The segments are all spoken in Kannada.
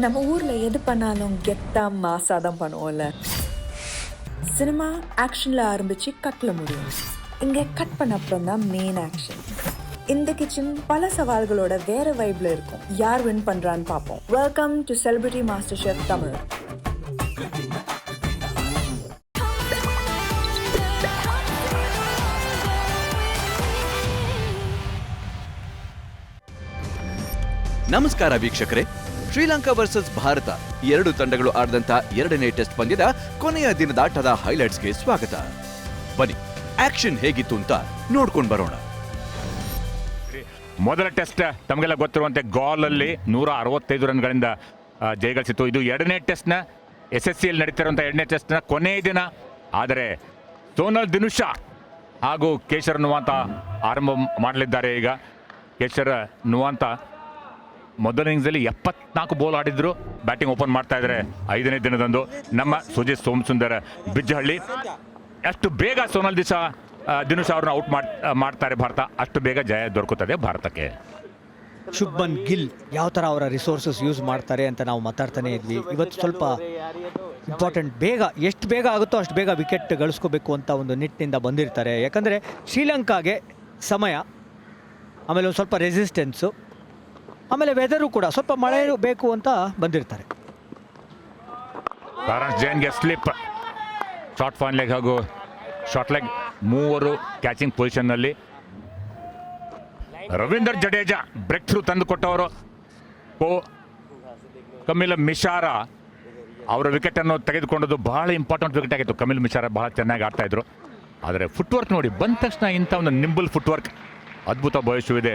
நம்ம ஊர்ல எது பண்ணாலும் கெத்தா மாசா தான் பண்ணுவோம்ல. சினிமா ஆக்ஷன்ல ஆரம்பிச்சு கட்ல முடியும். இங்க கட் பண்ண அப்புறம் தான் மெயின் ஆக்ஷன். இந்த கிச்சன் பல சவால்களோட வேற வைப்ல இருக்கும். யார் வின் பண்றான்னு பார்ப்போம். Welcome to celebrity master chef Tamil. ನಮಸ್ಕಾರ ವೀಕ್ಷಕರೇ. ಶ್ರೀಲಂಕಾ ವರ್ಸಸ್ ಭಾರತ ಎರಡು ತಂಡಗಳು ಆಡಿದಂತ ಎರಡನೇ ಟೆಸ್ಟ್ ಪಂದ್ಯದ ಕೊನೆಯ ದಿನದ ಆಟದ ಹೈಲೈಟ್ಸ್ಗೆ ಸ್ವಾಗತ. ಬನ್ನಿ ಆಕ್ಷನ್ ಹೇಗಿತ್ತು ಅಂತ ನೋಡ್ಕೊಂಡು ಬರೋಣ. ಮೊದಲ ಟೆಸ್ಟ್ ತಮಗೆಲ್ಲ ಗೊತ್ತಿರುವಂತೆ ಗಾಲ್ ಅಲ್ಲಿ 165 ರನ್ಗಳಿಂದ ಜಯಗಳಿಸಿತ್ತು. ಇದು ಎರಡನೇ ಟೆಸ್ಟ್ನ SSCಯಲ್ಲಿ ನಡೀತಿರುವಂಥ ಎರಡನೇ ಟೆಸ್ಟ್ನ ಕೊನೆಯ ದಿನ. ಆದರೆ ಸೋನಲ್ ದಿನುಷಾ ಹಾಗೂ ಕೇಶರ್ ನುವಾಂತ ಆರಂಭ ಮಾಡಲಿದ್ದಾರೆ. ಈಗ ಕೇಶರ್ ನುವಾಂತ ಮೊದಲ ಇನ್ನಿಂಗ್ಸಲ್ಲಿ 74 ಬಾಲ್ ಆಡಿದ್ರು. ಬ್ಯಾಟಿಂಗ್ ಓಪನ್ ಮಾಡ್ತಾ ಇದ್ದಾರೆ 5ನೇ ದಿನದಂದು. ನಮ್ಮ ಸುಜಿತ್ ಸೋಮಸುಂದರ್ ಬಿಜ್ಜಹಳ್ಳಿ. ಅಷ್ಟು ಬೇಗ ಸೋನಲ್ ದಿನುಷಾ ಅವ್ರನ್ನ ಔಟ್ ಮಾಡ್ತಾರೆ ಭಾರತ, ಅಷ್ಟು ಬೇಗ ಜಯ ದೊರಕುತ್ತದೆ ಭಾರತಕ್ಕೆ. ಶುಭ್ಮನ್ ಗಿಲ್ ಯಾವ ಥರ ಅವರ ರಿಸೋರ್ಸಸ್ ಯೂಸ್ ಮಾಡ್ತಾರೆ ಅಂತ ನಾವು ಮಾತಾಡ್ತಾನೆ ಇದ್ವಿ. ಇವತ್ತು ಸ್ವಲ್ಪ ಇಂಪಾರ್ಟೆಂಟ್, ಎಷ್ಟು ಬೇಗ ಆಗುತ್ತೋ ಅಷ್ಟು ಬೇಗ ವಿಕೆಟ್ ಗಳಿಸ್ಕೋಬೇಕು ಅಂತ ಒಂದು ನಿಟ್ಟಿನಿಂದ ಬಂದಿರ್ತಾರೆ. ಯಾಕಂದರೆ ಶ್ರೀಲಂಕಾಗೆ ಸಮಯ, ಆಮೇಲೆ ಒಂದು ಸ್ವಲ್ಪ ರೆಸಿಸ್ಟೆನ್ಸು, ಆಮೇಲೆ ವೆದರು ಕೂಡ ಸ್ವಲ್ಪ ಮಳೆ ಬೇಕು ಅಂತ ಬಂದಿರ್ತಾರೆ. ತಾರನ್ ಜೈನ್ಗೆ ಸ್ಲಿಪ್, ಶಾರ್ಟ್ ಫಾನ್ ಲೆಗ್ ಹಾಗೂ ಶಾರ್ಟ್ ಲೆಗ್ ಮೂವರು ಕ್ಯಾಚಿಂಗ್ ಪೊಸಿಷನ್ನಲ್ಲಿ. ರವೀಂದ್ರ ಜಡೇಜಾ ಬ್ರೇಕ್ ಥ್ರೂ ತಂದು ಕೊಟ್ಟವರು. ಕಮಿಲ್ ಮಿಶಾರಾ ಅವರ ವಿಕೆಟನ್ನು ತೆಗೆದುಕೊಂಡದ್ದು ಬಹಳ ಇಂಪಾರ್ಟೆಂಟ್ ವಿಕೆಟ್ ಆಗಿತ್ತು. ಕಮಿಲ್ ಮಿಶಾರಾ ಬಹಳ ಚೆನ್ನಾಗಿ ಆಡ್ತಾ ಇದ್ರು. ಆದರೆ ಫುಟ್ವರ್ಕ್ ನೋಡಿ, ಬಂದ ತಕ್ಷಣ ಇಂಥ ಒಂದು ನಿಂಬಲ್ ಫುಟ್ವರ್ಕ್, ಅದ್ಭುತ ಭವಿಷ್ಯವಿದೆ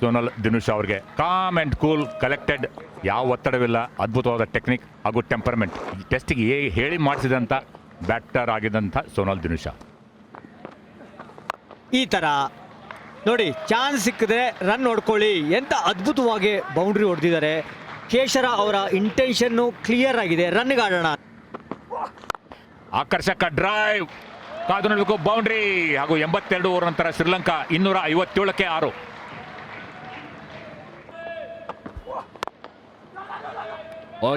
ಸೋನಲ್ ದಿನುಷಾ ಅವರಿಗೆ. ಕಾಮ್ ಆ್ಯಂಡ್ ಕೂಲ್, ಕಲೆಕ್ಟೆಡ್, ಯಾವ ಒತ್ತಡವಿಲ್ಲ, ಅದ್ಭುತವಾದ ಟೆಕ್ನಿಕ್ ಹಾಗೂ ಟೆಂಪರ್ಮೆಂಟ್. ಈ ಟೆಸ್ಟಿಗೆ ಹೇಳಿ ಮಾಡಿಸಿದಂಥ ಬ್ಯಾಟರ್ ಆಗಿದ್ದಂಥ ಸೋನಲ್ ದಿನುಷಾ. ಈ ಥರ ನೋಡಿ, ಚಾನ್ಸ್ ಸಿಕ್ಕಿದ್ರೆ ರನ್ ಹೊಡ್ಕೊಳ್ಳಿ, ಎಂಥ ಅದ್ಭುತವಾಗಿ ಬೌಂಡ್ರಿ ಹೊಡೆದಿದ್ದಾರೆ. ಕೇಶರ ಅವರ ಇಂಟೆನ್ಷನ್ನು ಕ್ಲಿಯರ್ ಆಗಿದೆ, ರನ್ಗೆ ಆಡೋಣ. ಆಕರ್ಷಕ ಡ್ರೈವ್, ಕಾದು ನೋಡಬೇಕು, ಬೌಂಡ್ರಿ ಹಾಗೂ 82 ಓವರ್ ನಂತರ ಶ್ರೀಲಂಕಾ 257ಕ್ಕೆ 6.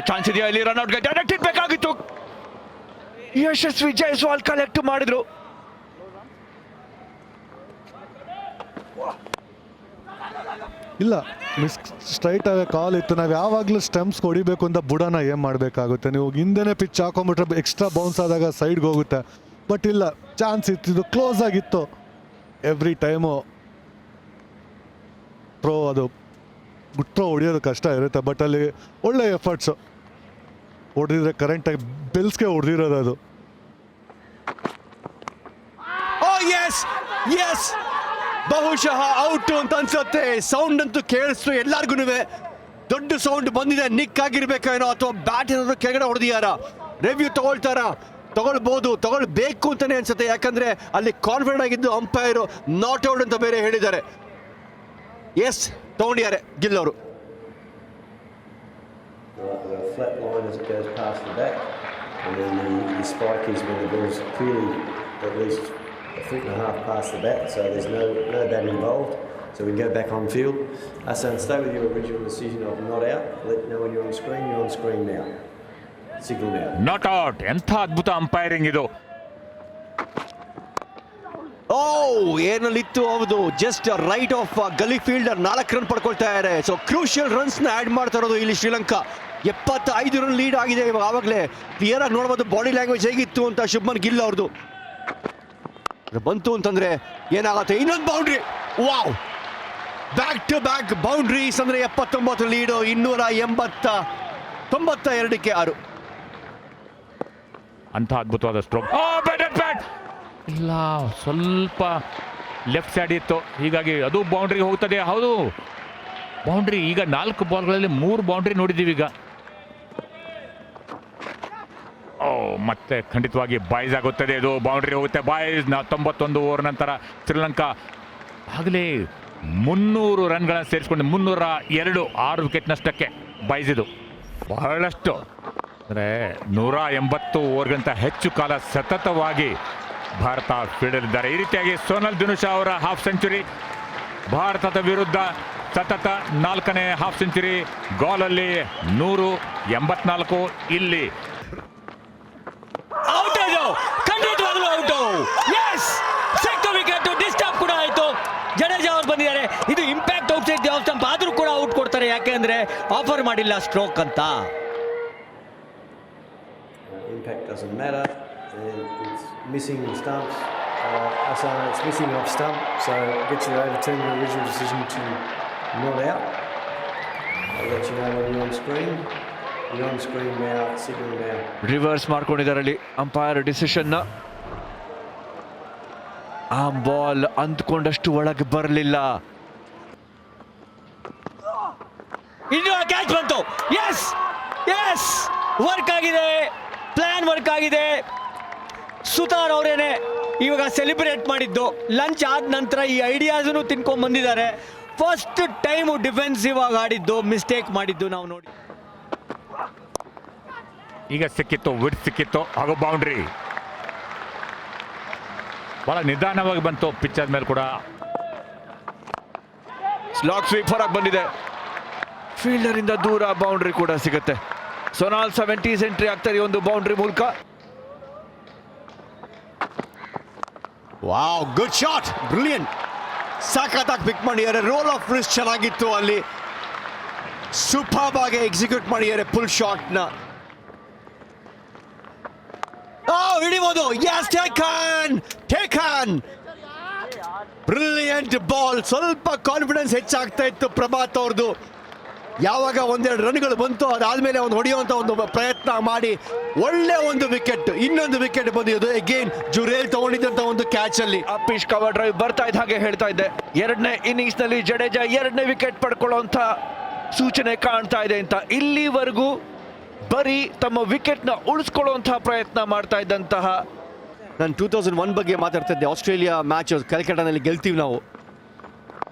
ಚಾನ್ಸ್ ಇದೆಯಾ ಇಲ್ಲಿ? ರನ್ಔಟ್ಗೆ ಡೈರೆಕ್ಟ್ ಇರಬೇಕಾಗಿತ್ತು. ಯಶಸ್ವಿ ಜೈಸ್ವಾಲ್ ಕಲೆಕ್ಟ್ ಮಾಡಿದ್ರು. ಇಲ್ಲ, ಸ್ಟ್ರೈಟ್ ಆಗಿ ಕಾಲ್ ಇತ್ತು. ನಾವು ಯಾವಾಗಲೂ ಸ್ಟಂಪ್ಸ್ ಹೊಡಿಬೇಕು ಅಂತ ಬುಡನ ಏನು ಮಾಡಬೇಕಾಗುತ್ತೆ. ನೀವು ಹಿಂದೆನೇ ಪಿಚ್ ಹಾಕೊಂಡ್ಬಿಟ್ರೆ ಎಕ್ಸ್ಟ್ರಾ ಬೌನ್ಸ್ ಆದಾಗ ಸೈಡ್ಗೆ ಹೋಗುತ್ತೆ. ಬಟ್ ಇಲ್ಲ, ಚಾನ್ಸ್ ಇತ್ತು, ಕ್ಲೋಸ್ ಆಗಿತ್ತು. ಎವ್ರಿ ಟೈಮು ಅದು ಥ್ರೋ ಹೊಡಿಯೋದು ಕಷ್ಟ ಇರುತ್ತೆ. ಬಟ್ ಅಲ್ಲಿ ಒಳ್ಳೆ ಎಫರ್ಟ್ಸು ಹೊಡೆದಿದ್ರೆ ಕರೆಂಟಾಗಿ ಬೆಲ್ಸ್ಗೆ ಹೊಡೆದಿರೋದು ಅದು. ಎಸ್, ಬಹುಶಃ ಔಟ್ ಅಂತ ಅನ್ಸುತ್ತೆ. ಸೌಂಡ್ ಅಂತೂ ಕೇಳಿಸ್ತು ಎಲ್ಲಾರ್ಗು. ದೊಡ್ಡ ಸೌಂಡ್ ಬಂದಿದೆ. ನಿಕ್ ಆಗಿರ್ಬೇಕೇನೋ ಅಥವಾ ಬ್ಯಾಟ್ ಏನಾದ್ರು ಕೆಳಗಡೆ ಹೊಡೆದಿಯಾರ. ರಿವ್ಯೂ ತಗೊಳ್ಬೇಕು ಅಂತಾನೆ ಅನ್ಸುತ್ತೆ. ಯಾಕಂದ್ರೆ ಅಲ್ಲಿ ಕಾನ್ಫಿಡೆಂಟ್ ಆಗಿದ್ದು ಅಂಪೈರ್ ನಾಟ್ ಔಟ್ ಅಂತ ಬೇರೆ ಹೇಳಿದ್ದಾರೆ. ಎಸ್, ತಗೊಂಡಿದ್ದಾರೆ ಗಿಲ್ ಅವರು. The flat line as it goes past the back, and then the spike is when the ball's clearly at least a foot and a half past the bat, so there's no bat involved. So we go back on field. Hassan, stay with your original decision of not out. Let you know when you're on screen. You're on screen now. Signal now. Not out. ಎಂಥ ಅದ್ಭುತ ಅಂಪೈರಿಂಗ್ ಇದು. ಏನಲ್ಲಿತ್ತು? ಹೌದು, just right of gully fielder 4 run ಪಡ್ಕೊಳ್ತಾ ಇದ್ದಾರೆ. ಸೊ ಕ್ರೂಷಿಯಲ್ ರನ್ಸ್ ನ ಆಡ್ ಮಾಡ್ತಾ ಇರೋದು ಇಲ್ಲಿ ಶ್ರೀಲಂಕಾ. 75 ರನ್ ಲೀಡ್ ಆಗಿದೆ. ಆವಾಗಲೇ ಕ್ಲಿಯರ್ ಆಗಿ ನೋಡಬಹುದು ಬಾಡಿ ಲ್ಯಾಂಗ್ವೇಜ್ ಹೇಗಿತ್ತು ಅಂತ ಶುಭ್ಮನ್ ಗಿಲ್ ಅವ್ರದ್ದು. ಬಂತು ಅಂತಂದ್ರೆ ಏನಾಗುತ್ತೆ? ಇನ್ನೊಂದು boundary. Wow, back to back boundaries. ಅಂದ್ರೆ 79 ಲೀಡು, 292ಕ್ಕೆ 6. ಅಂಥ ಅದ್ಭುತವಾದ ಸ್ಟ್ರೋಕ್. ಬ್ಯಾಟ್ ಇಲ್ಲ, ಸ್ವಲ್ಪ ಲೆಫ್ಟ್ ಸೈಡ್ ಇತ್ತು, ಹೀಗಾಗಿ ಅದು ಬೌಂಡ್ರಿಗೆ ಹೋಗ್ತದೆ. ಹೌದು, ಬೌಂಡ್ರಿ. ಈಗ 4 ಬಾಲ್ಗಳಲ್ಲಿ 3 ಬೌಂಡ್ರಿ ನೋಡಿದ್ದೀವಿ ಈಗ. ಮತ್ತೆ ಖಂಡಿತವಾಗಿ ಬಾಯ್ಸ್ ಆಗುತ್ತದೆ. ಇದು ಬೌಂಡ್ರಿ ಹೋಗುತ್ತೆ, ಬಾಯ್ಸ್. 91 ಓವರ್ ನಂತರ ಶ್ರೀಲಂಕಾ ಆಗಲೇ 300 ರನ್ಗಳನ್ನು ಸೇರಿಸ್ಕೊಂಡು 302, 6 ವಿಕೆಟ್ ನಷ್ಟಕ್ಕೆ ಬಾಯ್ಸ್. ಇದು ಬಹಳಷ್ಟು, ಅಂದರೆ 180 ಓವರ್ಗಿಂತ ಹೆಚ್ಚು ಕಾಲ ಸತತವಾಗಿ ಭಾರತ ಫೀಲ್ಡಲ್ಲಿದ್ದಾರೆ. ಈ ರೀತಿಯಾಗಿ ಸೋನಲ್ ದಿನುಷಾ ಅವರ ಹಾಫ್ ಸೆಂಚುರಿ ಭಾರತದ ವಿರುದ್ಧ ಸತತ 4ನೇ ಹಾಫ್ ಸೆಂಚುರಿ. ಗೋಲಲ್ಲಿ 184. ಇಲ್ಲಿ ಔಟ್ ಅದು ಖಂಡಿತವಾಗ್ಲೂ ಔಟು. ಎಸ್, ಸಿಕ್ಕ ವಿಕೆಟ್. ಡಿಸ್ಟರ್ಬ್ ಕೂಡ ಆಯಿತು. ಜಡೇಜಾ ಅವ್ರು ಬಂದಿದ್ದಾರೆ. ಇದು impact out side the of stump ಆದರೂ ಕೂಡ ಔಟ್ ಕೊಡ್ತಾರೆ. ಯಾಕೆ ಅಂದರೆ ಆಫರ್ ಮಾಡಿಲ್ಲ ಸ್ಟ್ರೋಕ್ ಅಂತ. Impact doesn't matter, and it's missing the stumps. It's missing off stump, so it gets you to overturn your original decision to not out. I'll let you know when you're on screen. You're on screen now, signal now. Reverse ಮಾಡ್ಕೊಂಡಿದ್ದಾರೆ ಅಲ್ಲಿ ಅಂಪೈರ್ ಡಿಸಿಷನ್ನ. ಆ ಬಾಲ್ ಅಂದ್ಕೊಂಡಷ್ಟು ಒಳಗೆ ಬರಲಿಲ್ಲ. ಇನ್ನು ಕ್ಯಾಚ್ ಬಂತು. ಎಸ್ ಎಸ್, ವರ್ಕ್ ಆಗಿದೆ, ಪ್ಲಾನ್ ವರ್ಕ್ ಆಗಿದೆ. ಸುತಾರ್ ಅವರೇನೆ ಇವಾಗ ಸೆಲೆಬ್ರೇಟ್ ಮಾಡಿದ್ದು. ಲಂಚ್ ಆದ ನಂತರ ಈ ಐಡಿಯಾಸನ್ನು ತಿನ್ಕೊಂಡ್ ಬಂದಿದ್ದಾರೆ. ಫಸ್ಟ್ ಟೈಮು ಡಿಫೆನ್ಸಿವ್ ಆಗಿ ಆಡಿದ್ದು, ಮಿಸ್ಟೇಕ್ ಮಾಡಿದ್ದು ನಾವು ನೋಡಿ. ಈಗ ಸಿಕ್ಕಿತ್ತು, ವಿಡ್ ಸಿಕ್ಕಿತ್ತು, ಹಾಗೂ ಬೌಂಡ್ರಿ. ಬಹಳ ನಿಧಾನವಾಗಿ ಬಂತು ಪಿಚ್ ಆದ್ಮೇಲೆ ಕೂಡ. ಸ್ಲಾಗ್ ಸ್ವೀಪ್ ಹೊರಗೆ ಬಂದಿದೆ. ಫೀಲ್ಡರ್ ಇಂದ ದೂರ ಬೌಂಡ್ರಿ ಕೂಡ ಸಿಗುತ್ತೆ. ಸೊನಾಲ್ 70s ಎಂಟ್ರಿ ಆಗ್ತಾರೆ ಈ ಒಂದು ಬೌಂಡ್ರಿ ಮೂಲಕ. Wow, good shot, brilliant. ಸಖತ್ತಾಗಿ ಪಿಕ್ ಮಾಡಿದ್ದಾರೆ. ರೋಲ್ ಆಫ್ ರಿಸ್ಟ್ ಚೆನ್ನಾಗಿತ್ತು ಅಲ್ಲಿ. ಸೂಪರ್ಬ್ ಆಗಿ ಎಕ್ಸಿಕ್ಯೂಟ್ ಮಾಡಿದ್ದಾರೆ ಫುಲ್ ಶಾಟ್ನ. ಹಿಡಿಬೋದು. Yes, taken. Brilliant ball. ಸ್ವಲ್ಪ ಕಾನ್ಫಿಡೆನ್ಸ್ ಹೆಚ್ಚಾಗ್ತಾ ಇತ್ತು ಪ್ರಭಾತ್ ಅವ್ರದ್ದು. ಯಾವಾಗ ಒಂದೆರಡು ರನ್ಗಳು ಬಂತು ಅದಾದ್ಮೇಲೆ ಒಂದು ಹೊಡೆಯುವಂತ ಒಂದು ಪ್ರಯತ್ನ ಮಾಡಿ ಒಳ್ಳೆ ಒಂದು ವಿಕೆಟ್, ಇನ್ನೊಂದು ವಿಕೆಟ್ ಬಂದಿದ್ದು ಅಗೇನ್ ಜುರೇಲ್ ತಗೊಂಡಿದ್ದಂತ ಒಂದು ಕ್ಯಾಚ್ ಅಲ್ಲಿ. ಅಪೀಶ್ ಕವರ್ ಡ್ರೈವ್ ಬರ್ತಾ ಇದ್ದ ಹಾಗೆ ಹೇಳ್ತಾ ಇದ್ದೆ, ಎರಡನೇ ಇನ್ನಿಂಗ್ಸ್ ನಲ್ಲಿ ಜಡೇಜಾ ಎರಡನೇ ವಿಕೆಟ್ ಪಡ್ಕೊಳ್ಳುವಂತ ಸೂಚನೆ ಕಾಣ್ತಾ ಇದೆ ಅಂತ. ಇಲ್ಲಿವರೆಗೂ ಬರೀ ತಮ್ಮ ವಿಕೆಟ್ ನ ಉಳಿಸ್ಕೊಳ್ಳುವಂತಹ ಪ್ರಯತ್ನ ಮಾಡ್ತಾ ಇದ್ದಂತಹ. ನಾನು 2001 ಬಗ್ಗೆ ಮಾತಾಡ್ತಾ ಇದ್ದೆ. ಆಸ್ಟ್ರೇಲಿಯಾ ಮ್ಯಾಚ್ ಕಲ್ಕಟ್ಟಾನಲ್ಲಿ ಗೆಲ್ತೀವಿ ನಾವು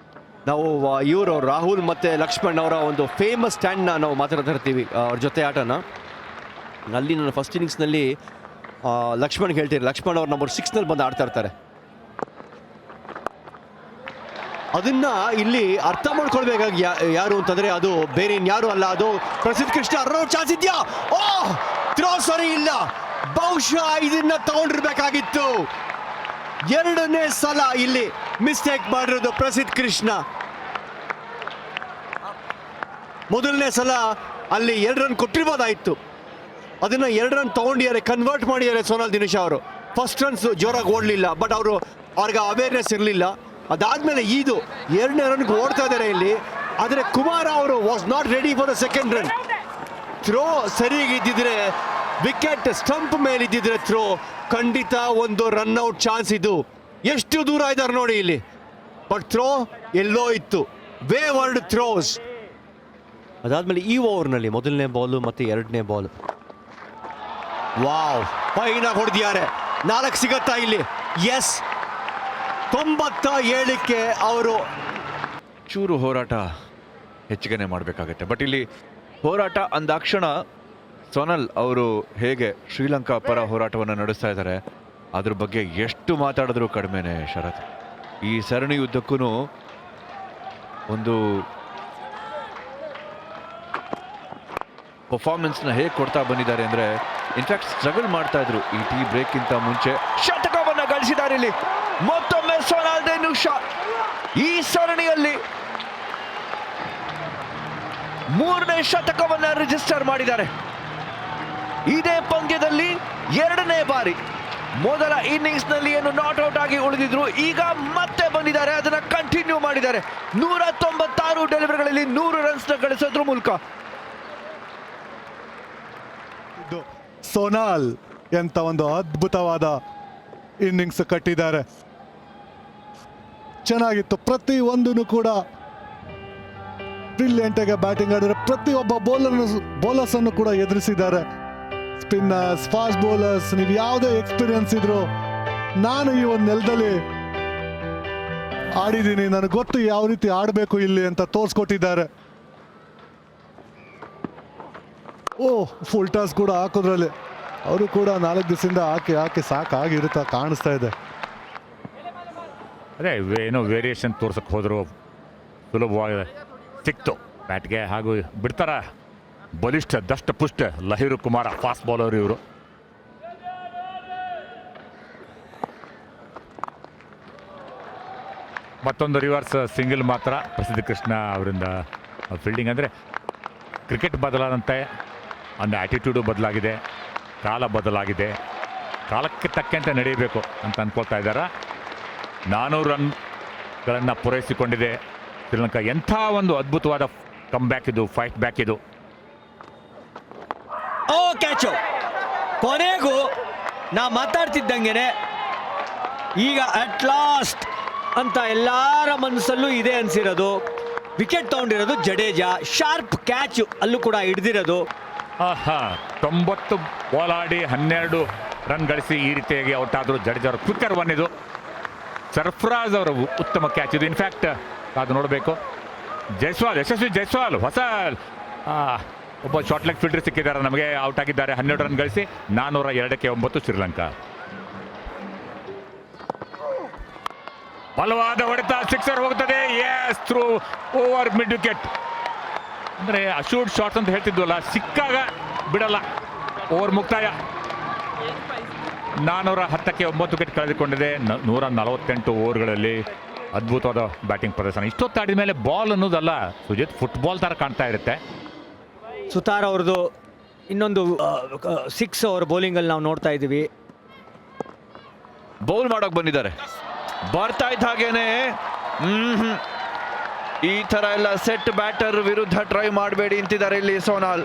ಇವರು ರಾಹುಲ್ ಮತ್ತೆ ಲಕ್ಷ್ಮಣ್ ಅವರ ಒಂದು ಫೇಮಸ್ ಸ್ಟ್ಯಾಂಡ್ನ ನಾವು ಮಾತಾಡ್ತಾ ಇರ್ತೀವಿ, ಅವ್ರ ಜೊತೆ ಆಟನ. ಅಲ್ಲಿ ನನ್ನ ಫಸ್ಟ್ ಇನ್ನಿಂಗ್ಸ್ನಲ್ಲಿ ಲಕ್ಷ್ಮಣ್ ಹೇಳ್ತೀರಿ, ಲಕ್ಷ್ಮಣ್ ಅವ್ರು ನಂಬರ್ 6ನಲ್ಲಿ ಬಂದು ಆಡ್ತಾ ಇರ್ತಾರೆ. ಅದನ್ನ ಇಲ್ಲಿ ಅರ್ಥ ಮಾಡ್ಕೊಳ್ಬೇಕಾಗಿ ಯಾರು ಅಂತಂದ್ರೆ ಅದು ಬೇರೆ ಇನ್ಯಾರು ಅಲ್ಲ, ಅದು ಪ್ರಸಿದ್ಧ ಕೃಷ್ಣ. ರನ್ ಚಾನ್ಸ್ ಇದೆಯಾ? ಥ್ರೋ ಸರಿ ಇಲ್ಲ. ಬಹುಶಃ ಇದನ್ನ ತಗೊಂಡಿರ್ಬೇಕಾಗಿತ್ತು. ಎರಡನೇ ಸಲ ಇಲ್ಲಿ ಮಿಸ್ಟೇಕ್ ಮಾಡಿರೋದು ಪ್ರಸಿದ್ಧ ಕೃಷ್ಣ. ಮೊದಲನೇ ಸಲ ಅಲ್ಲಿ 2 ರನ್ ಕೊಟ್ಟಿರ್ಬೋದಾಯಿತು. ಅದನ್ನ 2 ರನ್ ತಗೊಂಡಿದ್ದಾರೆ, ಕನ್ವರ್ಟ್ ಮಾಡಿದ್ದಾರೆ ಸೋನಾಲ್ ದಿನೇಶ್ ಅವರು. ಫಸ್ಟ್ ರನ್ಸ್ ಜೋರಾಗಿ ಓಡಲಿಲ್ಲ, ಬಟ್ ಅವ್ರಿಗೆ ಅವೇರ್ನೆಸ್ ಇರಲಿಲ್ಲ. ಅದಾದ್ಮೇಲೆ ಇದು 2ನೇ ರನ್ಗೆ ಓಡ್ತಾ ಇದ್ದಾರೆ ಇಲ್ಲಿ. ಆದರೆ ಕುಮಾರ ಅವರು was not ready for the second run. Throw ಸರಿಯಾಗಿದ್ದಿದ್ರೆ, ವಿಕೆಟ್ ಸ್ಟಂಪ್ ಮೇಲೆ ಇದ್ದಿದ್ರೆ ಥ್ರೋ ಖಂಡಿತ ಒಂದು ರನ್ಔಟ್ ಚಾನ್ಸ್ ಇದು. ಎಷ್ಟು ದೂರ ಇದ್ದಾರೆ ನೋಡಿ ಇಲ್ಲಿ. ಬಟ್ ಥ್ರೋ ಎಲ್ಲೋ ಇತ್ತು. ವೇವರ್ಡ್ ಥ್ರೋಸ್. ಅದಾದ್ಮೇಲೆ ಈ ಓವರ್ನಲ್ಲಿ ಮೊದಲನೇ ಬಾಲು ಮತ್ತೆ 2ನೇ ಬಾಲ್. ವಾವ್, ಫೈನ್ ಆಗಿ ಹೊಡೆದಿದ್ದಾರೆ. 4 ಸಿಗತ್ತಾ ಇಲ್ಲಿ? ಎಸ್, 97ಕ್ಕೆ ಅವರು ಚೂರು ಹೋರಾಟ ಹೆಚ್ಚಿಗೆನೆ ಮಾಡಬೇಕಾಗತ್ತೆ. ಬಟ್ ಇಲ್ಲಿ ಹೋರಾಟ ಅಂದಾಕ್ಷಣ ಸೋನಲ್ ಅವರು ಹೇಗೆ ಶ್ರೀಲಂಕಾ ಪರ ಹೋರಾಟವನ್ನು ನಡೆಸ್ತಾ ಇದ್ದಾರೆ ಅದ್ರ ಬಗ್ಗೆ ಎಷ್ಟು ಮಾತಾಡಿದ್ರು ಕಡಿಮೆನೆ ಶರತ್. ಈ ಸರಣಿ ಉದ್ದಕ್ಕೂ ಒಂದು ಪರ್ಫಾರ್ಮೆನ್ಸ್ನ ಹೇಗೆ ಕೊಡ್ತಾ ಬಂದಿದ್ದಾರೆ ಅಂದರೆ, ಇನ್ಫ್ಯಾಕ್ಟ್ ಸ್ಟ್ರಗಲ್ ಮಾಡ್ತಾ ಇದ್ರು ಈ ಟೀ ಬ್ರೇಕ್ಗಿಂತ ಮುಂಚೆ. ಶತಕವನ್ನು ಗಳಿಸಿದ್ದಾರೆ ಇಲ್ಲಿ ಮತ್ತೊಮ್ಮೆ ಸೋನಾಲ್ ದಿನುಷಾ. ಈ ಸರಣಿಯಲ್ಲಿ 3ನೇ ಶತಕವನ್ನ ರಿಜಿಸ್ಟರ್ ಮಾಡಿದ್ದಾರೆ. ಇದೇ ಪಂದ್ಯದಲ್ಲಿ 2ನೇ ಬಾರಿ. ಮೊದಲ ಇನ್ನಿಂಗ್ಸ್ ನಲ್ಲಿ ಏನು ನಾಟ್ ಔಟ್ ಆಗಿ ಉಳಿದಿದ್ರು, ಈಗ ಮತ್ತೆ ಬಂದಿದ್ದಾರೆ, ಅದನ್ನ ಕಂಟಿನ್ಯೂ ಮಾಡಿದ್ದಾರೆ. 196 ಡೆಲಿವರಿಗಳಲ್ಲಿ 100 ರನ್ಸ್ ಗಳಿಸೋದ್ರ ಮೂಲಕ. ಸೋನಾಲ್ ಎಂತ ಒಂದು ಅದ್ಭುತವಾದ ಇನ್ನಿಂಗ್ಸ್ ಕಟ್ಟಿದ್ದಾರೆ. ಚೆನ್ನಾಗಿತ್ತು. ಪ್ರತಿ ಒಂದೂ ಕೂಡ ಬ್ರಿಲಿಯಂಟ್ ಆಗಿ ಬ್ಯಾಟಿಂಗ್ ಆಡಿದ್ರೆ, ಪ್ರತಿಯೊಬ್ಬ ಬೌಲರ್ಸ್ ಅನ್ನು ಕೂಡ ಎದುರಿಸಿದ್ದಾರೆ. ಸ್ಪಿನ್ನರ್ಸ್, ಫಾಸ್ಟ್ ಬೌಲರ್ಸ್, ನೀವು ಯಾವುದೇ ಎಕ್ಸ್ಪೀರಿಯನ್ಸ್ ಇದ್ರು, ನಾನು ಈ ಒಂದು ನೆಲದಲ್ಲಿ ಆಡಿದ್ದೀನಿ, ನನಗೆ ಗೊತ್ತು ಯಾವ ರೀತಿ ಆಡಬೇಕು ಇಲ್ಲಿ ಅಂತ ತೋರಿಸ್ಕೊಟ್ಟಿದ್ದಾರೆ. ಫುಲ್ ಟಾಸ್ ಕೂಡ ಹಾಕೋದ್ರಲ್ಲಿ ಅವರು ಕೂಡ 4 ದಿವಸದಿಂದ ಹಾಕಿ ಸಾಕಾಗಿರುತ್ತಾ ಕಾಣಿಸ್ತಾ ಇದೆ. ಅದೇ ಏನೋ ವೇರಿಯೇಷನ್ ತೋರ್ಸಕ್ಕೆ ಹೋದ್ರು ಸುಲಭವಾಗಿ ಸಿಕ್ತು ಬ್ಯಾಟ್ಗೆ. ಹಾಗೂ ಬಿಡ್ತಾರ ಬಲಿಷ್ಠ ದಷ್ಟ ಪುಷ್ಟ ಲಹಿರು ಕುಮಾರ ಫಾಸ್ಟ್ ಬೌಲರ್ ಇವರು. ಮತ್ತೊಂದು ರಿವರ್ಸ್ ಸಿಂಗಲ್ ಮಾತ್ರ ಪ್ರಸಿದ್ಧ ಕೃಷ್ಣ ಅವರಿಂದ. ಫೀಲ್ಡಿಂಗ್ ಅಂದರೆ ಕ್ರಿಕೆಟ್ ಬದಲಾದಂತೆ ಒಂದು ಆ್ಯಟಿಟ್ಯೂಡು ಬದಲಾಗಿದೆ, ಕಾಲ ಬದಲಾಗಿದೆ, ಕಾಲಕ್ಕೆ ತಕ್ಕಂತೆ ನಡೆಯಬೇಕು ಅಂತ ಅಂದ್ಕೊಳ್ತಾ ಇದ್ದಾರೆ. 400 ರನ್ಗಳನ್ನು ಪೂರೈಸಿಕೊಂಡಿದೆ ಶ್ರೀಲಂಕಾ. ಎಂಥ ಒಂದು ಅದ್ಭುತವಾದ ಕಮ್ ಬ್ಯಾಕ್ ಇದು, ಫೈಟ್ ಬ್ಯಾಕ್ ಇದು. ಓ ಕ್ಯಾಚು! ಕೊನೆಗೂ ನಾ ಮಾತಾಡ್ತಿದ್ದಂಗೆನೆ ಈಗ ಅಟ್ ಲಾಸ್ಟ್ ಅಂತ ಎಲ್ಲರ ಮನಸ್ಸಲ್ಲೂ ಇದೆ ಅನ್ಸಿರೋದು. ವಿಕೆಟ್ ತಗೊಂಡಿರೋದು ಜಡೇಜಾ, ಶಾರ್ಪ್ ಕ್ಯಾಚ್ ಅಲ್ಲೂ ಕೂಡ ಹಿಡ್ದಿರೋದು. 90 ಬಾಲ್ ಆಡಿ 12 ರನ್ ಗಳಿಸಿ ಈ ರೀತಿಯಾಗಿ ಔಟ್ ಆದರು ಜಡೇಜಾ ಅವರು. ಕ್ವಿಕ್ಕರ್ ಒನ್ ಇದು. ಸರ್ಫರಾಜ್ ಅವರ ಉತ್ತಮ ಕ್ಯಾಚ್ ಇದು. ಇನ್ಫ್ಯಾಕ್ಟ್ ಅದು ನೋಡಬೇಕು. ಜೈಸ್ವಾಲ್, ಯಶಸ್ವಿ ಜೈಸ್ವಾಲ್ ಹೊಸ ಒಬ್ಬ ಶಾರ್ಟ್ ಲೆಗ್ ಫೀಲ್ಡರ್ ಸಿಕ್ಕಿದ್ದಾರೆ ನಮಗೆ. ಔಟ್ ಆಗಿದ್ದಾರೆ 12 ರನ್ ಗಳಿಸಿ 402-9 ಶ್ರೀಲಂಕಾ. ಬಲವಾದ ಹೊಡೆತ, ಸಿಕ್ಸರ್ ಹೋಗ್ತದೆ. Yes, through over mid wicket. ಅಂದರೆ ಅಶೂಡ್ ಶಾಟ್ಸ್ ಅಂತ ಹೇಳ್ತಿದ್ವಲ್ಲ, ಸಿಕ್ಕಾಗ ಬಿಡಲ್ಲ. ಓವರ್ ಮುಕ್ತಾಯ. 410-9 ವಿಕೆಟ್ ಕಳೆದುಕೊಂಡಿದೆ 148 ಓವರ್ಗಳಲ್ಲಿ. ಅದ್ಭುತವಾದ ಬ್ಯಾಟಿಂಗ್ ಪ್ರದರ್ಶನ. ಇಷ್ಟೊತ್ತಾಡಿದ ಮೇಲೆ ಬಾಲ್ ಅನ್ನೋದಲ್ಲ ಸುಜಿತ್, ಫುಟ್ಬಾಲ್ ಥರ ಕಾಣ್ತಾ ಇರುತ್ತೆ. ಸುತಾರ್ ಅವ್ರದ್ದು ಇನ್ನೊಂದು 6 ಓವರ್ ಬೌಲಿಂಗಲ್ಲಿ ನಾವು ನೋಡ್ತಾ ಇದ್ದೀವಿ. ಬೌಲ್ ಮಾಡೋಕೆ ಬಂದಿದ್ದಾರೆ. ಬರ್ತಾ ಇದ್ದ ಹಾಗೇನೆ ಈ ತರ ಎಲ್ಲ ಸೆಟ್ ಬ್ಯಾಟರ್ ವಿರುದ್ಧ ಟ್ರೈ ಮಾಡಬೇಡಿ ಅಂತಿದ್ದಾರೆ ಇಲ್ಲಿ ಸೋನಾಲ್.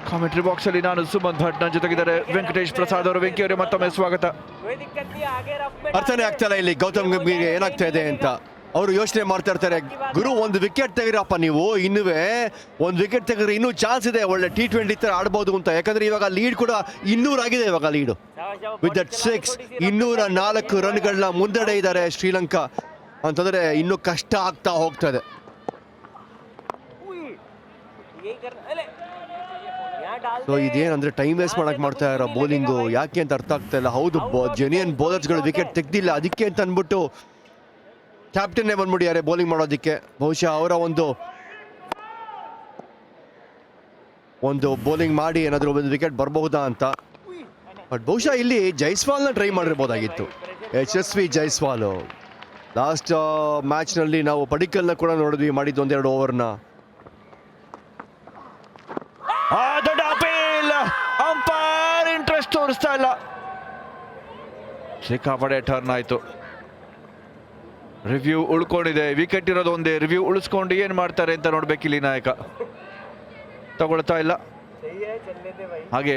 ಕಾಮೆಂಟ್ರಿ ಬಾಕ್ಸ್ ಅಲ್ಲಿ ನಾನು ಸುಮಂತ್ ಭಟ್, ನನ್ನ ಜೊತೆಗಿದ್ದಾರೆ ವೆಂಕಟೇಶ್ ಪ್ರಸಾದ್ ಅವರು. ವೆಂಕಿ ಅವರೇ ಮತ್ತೊಮ್ಮೆ ಸ್ವಾಗತ. ಅರ್ಥನೇ ಆಗ್ತಾಯಿಲ್ಲ ಇಲ್ಲಿ ಗೌತಮ್ ಗಂಭೀರ್ಗೆ ಏನಾಗ್ತಾ ಇದೆ ಅಂತ. ಅವರು ಯೋಚನೆ ಮಾಡ್ತಾ ಇರ್ತಾರೆ, ಗುರು ಒಂದು ವಿಕೆಟ್ ತೆಗಿರಪ್ಪ ನೀವು, ಇನ್ನುವೇ ಒಂದು ವಿಕೆಟ್ ತೆಗೆದ್ರೆ ಇನ್ನೂ ಚಾನ್ಸ್ ಇದೆ, ಒಳ್ಳೆ T20 ತರ ಆಡ್ಬೋದು ಅಂತ. ಯಾಕಂದ್ರೆ ಇವಾಗ ಲೀಡ್ ಕೂಡ 200 ಆಗಿದೆ. ಇವಾಗ ಲೀಡು ವಿತ್ ದಟ್ 6 204 ರನ್ಗಳನ್ನ ಮುಂದಡೆ ಇದ್ದಾರೆ ಶ್ರೀಲಂಕಾ ಅಂತಂದ್ರೆ ಇನ್ನೂ ಕಷ್ಟ ಆಗ್ತಾ ಹೋಗ್ತದೆ. ಸೊ ಇದೇನಂದ್ರೆ ಟೈಮ್ ವೇಸ್ಟ್ ಮಾಡಕ್ ಮಾಡ್ತಾ ಇರೋ ಬೌಲಿಂಗು ಯಾಕೆ ಅಂತ ಅರ್ಥ ಆಗ್ತಾ ಇಲ್ಲ. ಹೌದು, ಜೆನ್ಯೂನ್ ಬೌಲರ್ಸ್ಗಳು ವಿಕೆಟ್ ತೆಗ್ದಿಲ್ಲ, ಅದಕ್ಕೆ ಅಂತ ಅಂದ್ಬಿಟ್ಟು ಕ್ಯಾಪ್ಟನ್ನೇ ಬಂದ್ಬಿಟ್ಟಿದ್ದಾರೆ ಬೌಲಿಂಗ್ ಮಾಡೋದಕ್ಕೆ. ಬಹುಶಃ ಅವರ ಒಂದು ಬೌಲಿಂಗ್ ಮಾಡಿ ಏನಾದರೂ ಒಂದು ವಿಕೆಟ್ ಬರಬಹುದಾ ಅಂತ. ಬಟ್ ಬಹುಶಃ ಇಲ್ಲಿ ಜೈಸ್ವಾಲ್ನ ಟ್ರೈ ಮಾಡಿರ್ಬೋದಾಗಿತ್ತು. ಯಶಸ್ವಿ ಜೈಸ್ವಾಲ್ ಲಾಸ್ಟ್ ಮ್ಯಾಚ್ನಲ್ಲಿ ನಾವು ಪಡಿಕಲ್ನ ಕೂಡ ನೋಡಿದ್ವಿ, ಮಾಡಿದ್ದು 1-2 ಓವರ್ನ. ದೊಡ್ಡ ಅಪೀಲ್, ಅಂಪೈರ್ ಇಂಟ್ರೆಸ್ಟ್ ತೋರಿಸ್ತಾ ಇಲ್ಲ. ಸಿಕ್ಕಾಪಡೆ ಟರ್ನ್ ಆಯ್ತು. ರಿವ್ಯೂ ಉಳ್ಕೊಂಡಿದೆ. ವಿಕೆಟ್ ಇರೋದು ಒಂದೇ, ರಿವ್ಯೂ ಉಳಿಸ್ಕೊಂಡು ಏನು ಮಾಡ್ತಾರೆ ಅಂತ ನೋಡ್ಬೇಕಿಲ್ಲಿ. ನಾಯಕ ತಗೊಳ್ತಾ ಇಲ್ಲ. ಹಾಗೆ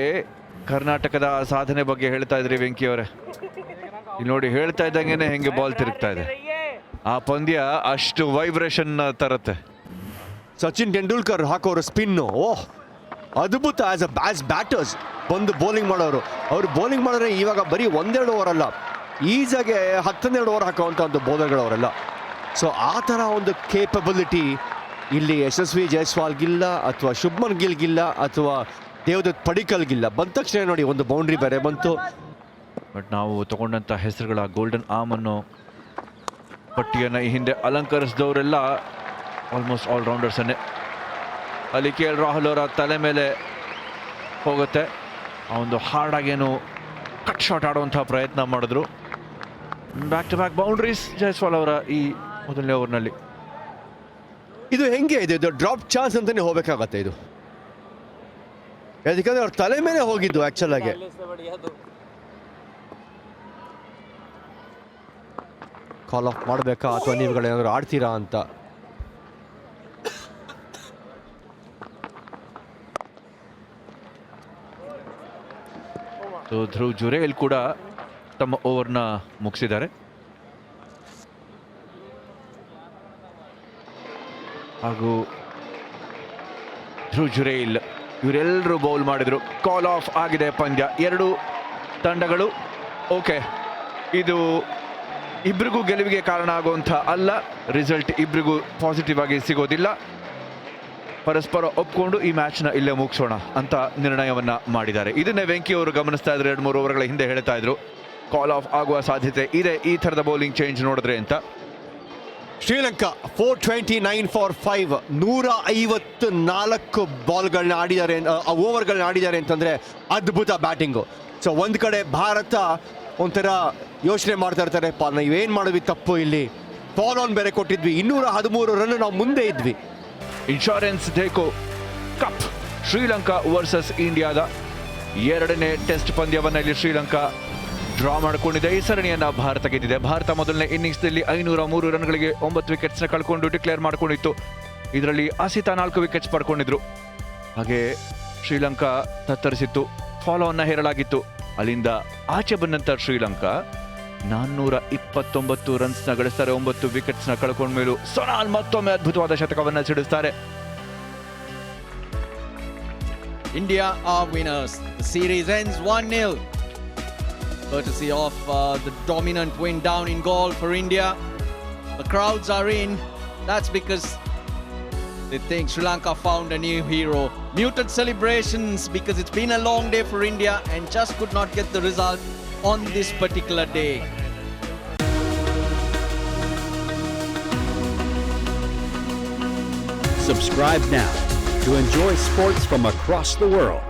ಕರ್ನಾಟಕದ ಸಾಧನೆ ಬಗ್ಗೆ ಹೇಳ್ತಾ ಇದ್ರಿ ವೆಂಕಿ ಅವರೇ. ಇಲ್ಲಿ ನೋಡಿ, ಹೇಳ್ತಾ ಇದ್ದಂಗೆನೆ ಹೆಂಗೆ ಬಾಲ್ ತಿರುಗ್ತಾ ಇದೆ. ಆ ಪಂದ್ಯ ಅಷ್ಟು ವೈಬ್ರೇಷನ್ ತರುತ್ತೆ. ಸಚಿನ್ ತೆಂಡೂಲ್ಕರ್ ಹಾಕೋರು ಸ್ಪಿನ್ನು, ಓಹ್ ಅದ್ಭುತ. ಆಸ್ ಬ್ಯಾಟರ್ಸ್ ಬಂದು ಬೌಲಿಂಗ್ ಮಾಡೋರು, ಅವರು ಬೌಲಿಂಗ್ ಮಾಡಿದ್ರೆ ಇವಾಗ ಬರೀ 1-2 ಓವರ್ ಅಲ್ಲ, ಈಸಾಗೆ 10-12 ಓವರ್ ಹಾಕೋವಂಥ ಒಂದು ಬೌಲರ್ಗಳವರೆಲ್ಲ. ಸೊ ಆ ಥರ ಒಂದು ಕೇಪಬಿಲಿಟಿ ಇಲ್ಲಿ ಯಶಸ್ವಿ ಜೈಸ್ವಾಲ್ಗಿಲ್ಲ, ಅಥವಾ ಶುಭ್ಮನ್ ಗಿಲ್ಗಿಲ್ಲ, ಅಥವಾ ದೇವದತ್ ಪಡಿಕಲ್ಗಿಲ್ಲ. ಬಂದ ತಕ್ಷಣ ನೋಡಿ ಒಂದು ಬೌಂಡ್ರಿ ಬೇರೆ ಬಂತು. ಬಟ್ ನಾವು ತಗೊಂಡಂಥ ಹೆಸರುಗಳ ಗೋಲ್ಡನ್ ಆರ್ಮ್ ಅನ್ನೋ ಪಟ್ಟಿಯನ್ನು ಈ ಹಿಂದೆ ಅಲಂಕರಿಸಿದವರೆಲ್ಲ ಆಲ್ಮೋಸ್ಟ್ ಆಲ್ರೌಂಡರ್ಸನ್ನೇ. ಅಲ್ಲಿ KL ರಾಹುಲ್ ಅವರ ತಲೆ ಮೇಲೆ ಹೋಗುತ್ತೆ. ಆ ಒಂದು ಹಾರ್ಡಾಗೇನು ಕಟ್ ಶಾಟ್ ಆಡುವಂಥ ಪ್ರಯತ್ನ ಮಾಡಿದ್ರು. Back to back boundaries Jaiswal ಅವರ ಈ ಮೊದಲನೇ ಓವರ್ನಲ್ಲಿ. ಇದು ಹೆಂಗೆ ಇದೆ, ಇದು ಡ್ರಾಪ್ ಚಾನ್ಸ್ ಅಂತಲೇ ಹೋಗ್ಬೇಕಾಗತ್ತೆ ಇದು. ಯಾಕಂದ್ರೆ ಅವ್ರ ತಲೆ ಮೇಲೆ ಹೋಗಿದ್ದು ಆ್ಯಕ್ಚುಲ್ ಆಗಿ. ಕಾಲ್ ಆಫ್ ಮಾಡಬೇಕಾ ಅಥವಾ ನೀವುಗಳೇನಾದ್ರು ಆಡ್ತೀರಾ ಅಂತ. ಸೊ ಧ್ರುವ್ ಜುರೇಲ್ ಕೂಡ ತಮ್ಮ ಓವರ್ನ ಮುಗಿಸಿದ್ದಾರೆ. ಹಾಗೂ ಧ್ರುವ್ ಜುರೇಲ್ ಇವರೆಲ್ಲರೂ ಬೌಲ್ ಮಾಡಿದ್ರು. ಕಾಲ್ ಆಫ್ ಆಗಿದೆ ಪಂದ್ಯ. 2 ತಂಡಗಳು ಓಕೆ. ಇದು ಇಬ್ರಿಗೂ ಗೆಲುವಿಗೆ ಕಾರಣ ಆಗುವಂಥ ಅಲ್ಲ. ರಿಸಲ್ಟ್ ಇಬ್ರಿಗೂ ಪಾಸಿಟಿವ್ ಆಗಿ ಸಿಗೋದಿಲ್ಲ. ಪರಸ್ಪರ ಒಪ್ಕೊಂಡು ಈ ಮ್ಯಾಚ್ನ ಇಲ್ಲೇ ಮುಗಿಸೋಣ ಅಂತ ನಿರ್ಣಯವನ್ನ ಮಾಡಿದ್ದಾರೆ. ಇದನ್ನೇ ವೆಂಕಿ ಅವರು ಗಮನಿಸ್ತಾ ಇದ್ರು. 2-3 ಓವರ್ಗಳ ಹಿಂದೆ ಹೇಳ್ತಾ ಇದ್ರು. ಕಾಲ್ ಆಫ್ ಆಗುವ ಸಾಧ್ಯತೆ ಇದೆ ಈ ಥರದ ಬೌಲಿಂಗ್ ಚೇಂಜ್ ನೋಡಿದ್ರೆ ಅಂತ. ಶ್ರೀಲಂಕಾ 429 ಫಾರ್ 5, 154 ಬಾಲ್ಗಳನ್ನ ಆಡಿದ್ದಾರೆ, ಓವರ್ಗಳನ್ನ ಆಡಿದ್ದಾರೆ ಅಂತಂದ್ರೆ ಅದ್ಭುತ ಬ್ಯಾಟಿಂಗು. ಸೊ ಒಂದು ಕಡೆ ಭಾರತ ಒಂಥರ ಯೋಚನೆ ಮಾಡ್ತಾ ಇರ್ತಾರೆ, ನಾವೇನು ಮಾಡಿದ್ವಿ ತಪ್ಪು, ಇಲ್ಲಿ ಫಾಲ್ ಆನ್ ಬೇರೆ ಕೊಟ್ಟಿದ್ವಿ, 213 ರನ್ ನಾವು ಮುಂದೆ ಇದ್ವಿ. Insurance deco cup Sri Lanka versus ಇಂಡಿಯಾದ 2ನೇ ಟೆಸ್ಟ್ ಪಂದ್ಯವನ್ನ ಇಲ್ಲಿ ಶ್ರೀಲಂಕಾ ಡ್ರಾ ಮಾಡಿಕೊಂಡಿದೆ. ಈ ಸರಣಿಯನ್ನ ಭಾರತ ಗೆದ್ದಿದೆ. ಭಾರತ ಮೊದಲನೇ ಇನ್ನಿಂಗ್ಸ್ನಲ್ಲಿ 503 ರನ್ಗಳಿಗೆ 9 ವಿಕೆಟ್ಸ್ನ ಕಳ್ಕೊಂಡು ಡಿಕ್ಲೇರ್ ಮಾಡ್ಕೊಂಡಿತ್ತು. ಇದರಲ್ಲಿ ಆಸಿತಾ 4 ವಿಕೆಟ್ಸ್ ಪಡ್ಕೊಂಡಿದ್ರು. ಹಾಗೆ ಶ್ರೀಲಂಕಾ ತತ್ತರಿಸಿತ್ತು, ಫಾಲೋವನ್ನ ಹೇರಲಾಗಿತ್ತು. ಅಲ್ಲಿಂದ ಆಚೆ ಬಂದಂತ ಶ್ರೀಲಂಕಾ 429 ರನ್ಸ್ನ ಗಳಿಸ್ತಾರೆ. 9 ವಿಕೆಟ್ಸ್ನ ಕಳ್ಕೊಂಡ ಮೇಲೂ ಸೊನಾಲ್ ಮತ್ತೊಮ್ಮೆ ಅದ್ಭುತವಾದ ಶತಕವನ್ನ ಸಿಡಿಸ್ತಾರೆ. India are winners. The series ends 1-0. Courtesy of the dominant win down in goal for India. The crowds are in. That's because they think Sri Lanka found a new hero. Muted celebrations because it's been a long day for India and just could not get the result on this particular day. Subscribe now to enjoy sports from across the world.